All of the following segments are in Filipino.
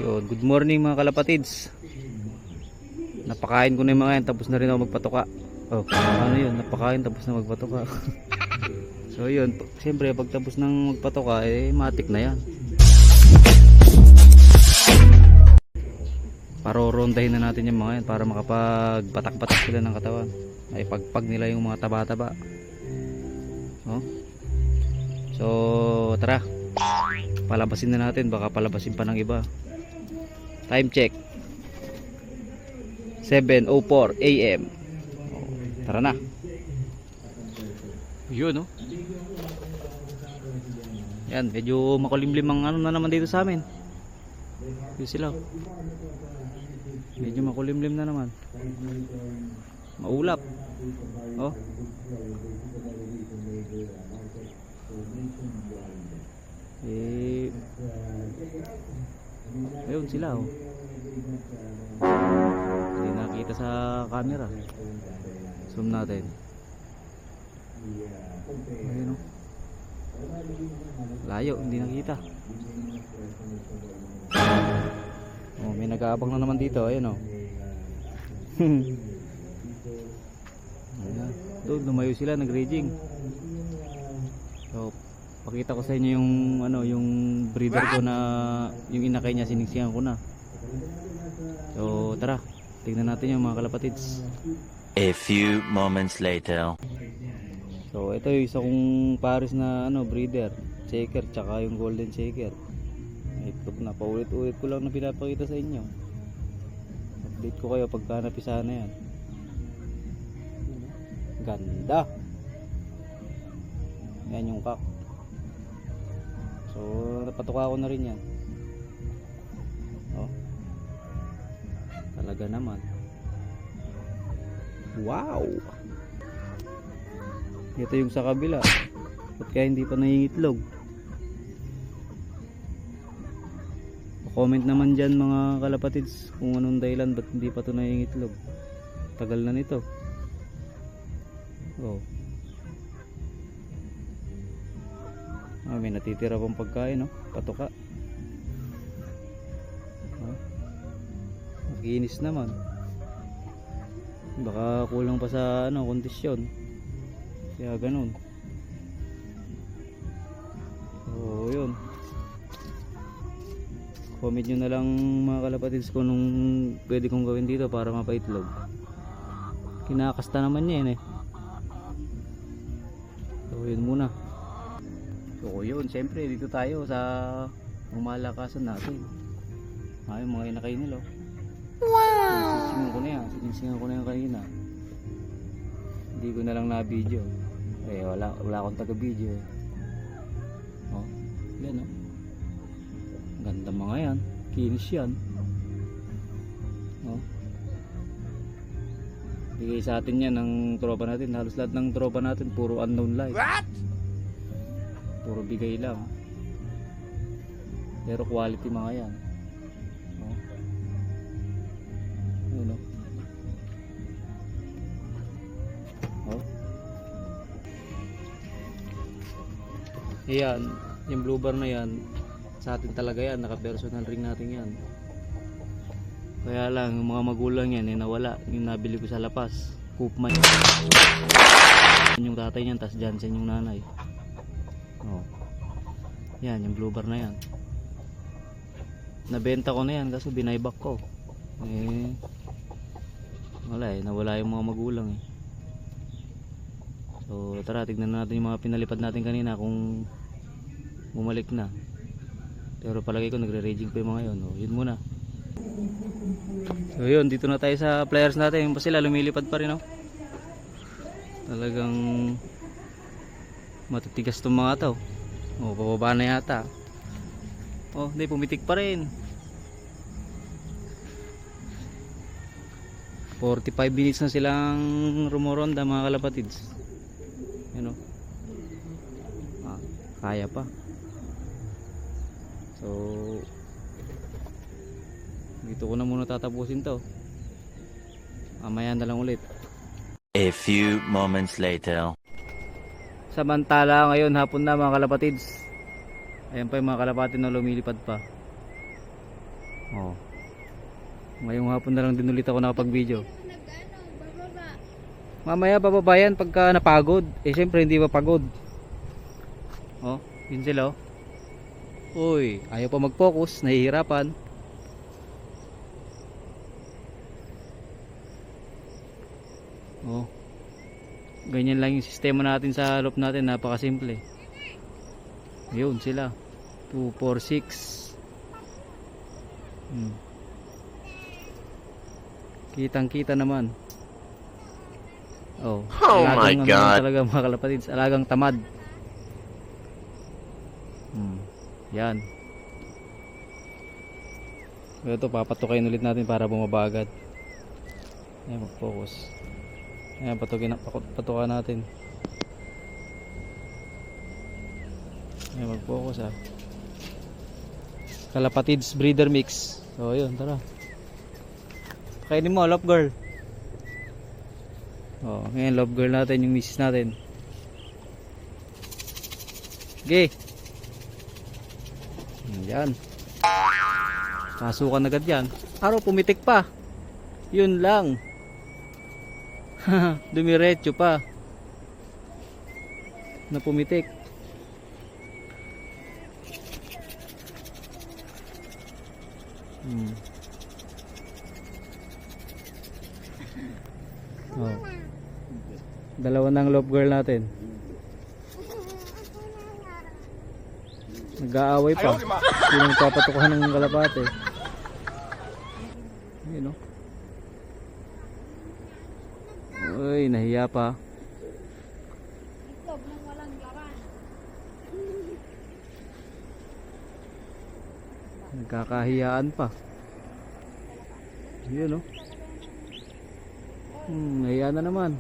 Yun, good morning mga kalapatids. Napakain ko na yung mga yan, tapos na rin ako magpatuka. Oh, ano yun, napakain tapos na magpatuka. So yun, siyempre pag tapos ng magpatuka, matik na yan. Parorondahin na natin yung mga yan para makapagpatak-patak sila ng katawan. Ay pagpag nila yung mga taba-taba. Oh. So tara, palabasin na natin, baka palabasin pa ng iba. Time check 7:04 AM. Tara na. Yun, no? Yan, medyo makulimlim ang ano na naman dito sa amin. Yun sila. Medyo makulimlim na naman. Maulap. Oh. Ayun sila, oh. Hindi nakita sa camera. Zoom natin. Ayun, oh. Layo, hindi nakita. Oh, may nag-aabang na naman dito. Ayun, oh. Ayan. Doon, lumayo sila, nag-raging. So, pakita ko sa inyo yung ano, yung breeder ko na yung inakay niya, siningsihan ko na. So tara, tingnan natin yung mga kalapatids. A few moments later. So ito yung isa kong pares na ano, breeder, shaker, tsaka yung golden shaker. Itlog na, paulit-ulit ko lang na pinapakita sa inyo. Update ko kayo pagka napisa na yan. Ganda. Yan yung kak. So napatuka ko na rin yan. Oh. Talaga naman. Wow. Ito yung sa kabila. Ba't kaya hindi pa nangingitlog? Comment naman dyan mga kalapatids kung anong dahilan ba't hindi pa ito nangingitlog. Tagal na nito. Oh. May natitira pang pagkain, no? Patuka. Makinis naman. Baka kulang pa sa ano, kondisyon. Kaya ganun. So yun. Comment nyo na lang mga kalapatids kung nung pwede kong gawin dito para mapaitlog. Kinakasta naman niya yun, eh. So yun muna. So yun, siyempre dito tayo sa umalakasan natin. Ay, mga inakay nila. Wow! Sinisingan ko na yan kanina. Hindi ko na lang na-video. Wala akong taga-video. Oh, yan, oh. Ganda mga yan. Kinis yan. Oh. Bigay sa atin yan ng tropa natin. Halos lahat ng tropa natin puro unknown live. What? Puro bigay lang. Pero quality mga yan. Oh. Ayun, oh. Oh. Ayan, yung blue bar na yan sa atin talaga yan, naka personal ring natin yan. Kaya lang yung mga magulang yan nawala, yung nabili ko sa Lapas, Koopman yung tatay niyan, tas Jansen yung nanay. Oh. Yan, yung blue bar na yan. Nabenta ko na yan kasi binayback ko. Wala, nawala yung mga magulang, eh. So tara, tignan natin yung mga pinalipad natin kanina kung bumalik na. Pero palagi ko nagre-raging pa yung mga yun. Oh, yun muna. So yun, dito na tayo sa players natin. Yung pa sila lumilipad pa rin, oh. Talagang matitigas tong mga to. Oh, pababa na yata. Oh, hindi, pumitik pa rin. 45 minutes na silang rumoronda mga kalapatids. Yan, oh. Kaya pa. So dito ko na muna tatapusin to. Mamaya na lang ulit. A few moments later. Samantala ngayon hapon na mga kalapatids. Ayan pa yung mga kalapati na lumilipad pa. Oh. Ngayong hapon na lang din ulit ako nakapag-video. Mamaya bababa yan pagka napagod. Eh syempre hindi pa pagod. Oh, yun sila oh. Uy, ayaw pa mag-focus, nahihirapan. Oh. Ganyan lang yung sistema natin sa loop natin, napakasimple. Yun sila. 2, 4, 6. Kitang kita naman. Oh, Oh my alagang God. talaga mga kalapatids, alagang tamad. Yan. Ito papatukayin ulit natin para bumaba agad. Ayan, mag-focus. Ayan, patukan natin. Ayan, mag-focus ha. Kalapatids breeder mix. So yun, tara. Kainin mo, love girl. Oh, ngayon love girl natin yung misis natin. Okay. Yan. Kasukan agad yan. Araw pumitik pa. Yun lang. Dumiretso pa. Na pumitik. Oh. Dalawa ng love girl natin. Nag-aaway pa. Sino nagpapatukan ng kalapate? Yun o. Uy, nahiya pa. Nagkakahiyaan pa. Yun o. Nahiya na naman.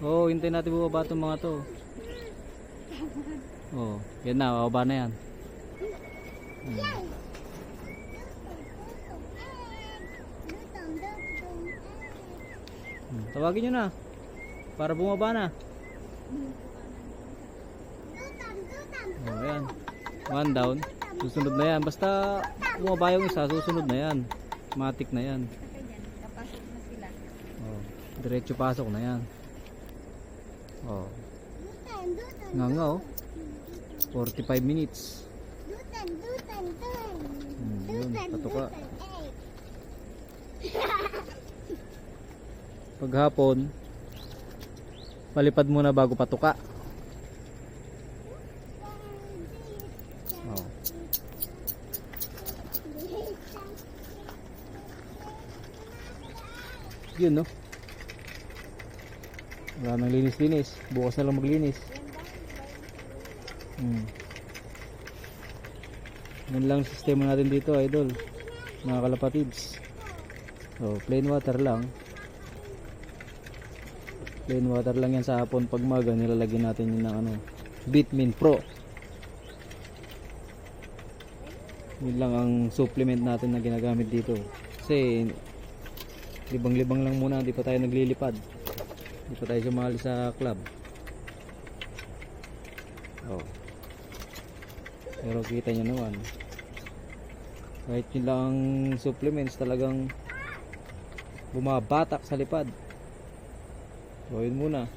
Oh, hintayin natin bumaba itong mga to. Oh, yan na, bababa na yan. Tawagin nyo na para bumaba na. Oh, yan. One down. Susunod na yan. Basta bumaba yung isa, susunod na yan. Matik na yan. Oh, diretso pasok na yan. Oh. Nga oh. 45 minutes. Yun, patuka. Paghapon, palipad muna bago patuka. Oh. Yun no. Wala nang linis-linis. Bukas na lang maglinis. Yan lang sistema natin dito, idol. Mga kalapatids. So, plain water lang. Plain water lang yan sa hapon. Pag maga, nilalagyan natin yun ng ano, Bitmin Pro. Yun lang ang supplement natin na ginagamit dito. Kasi libang-libang lang muna, hindi pa tayo naglilipad. Hindi pa tayo sumali sa club. Oh. Pero kita nyo naman, kahit yun lang ang supplements, talagang bumabatak sa lipad. So yun muna.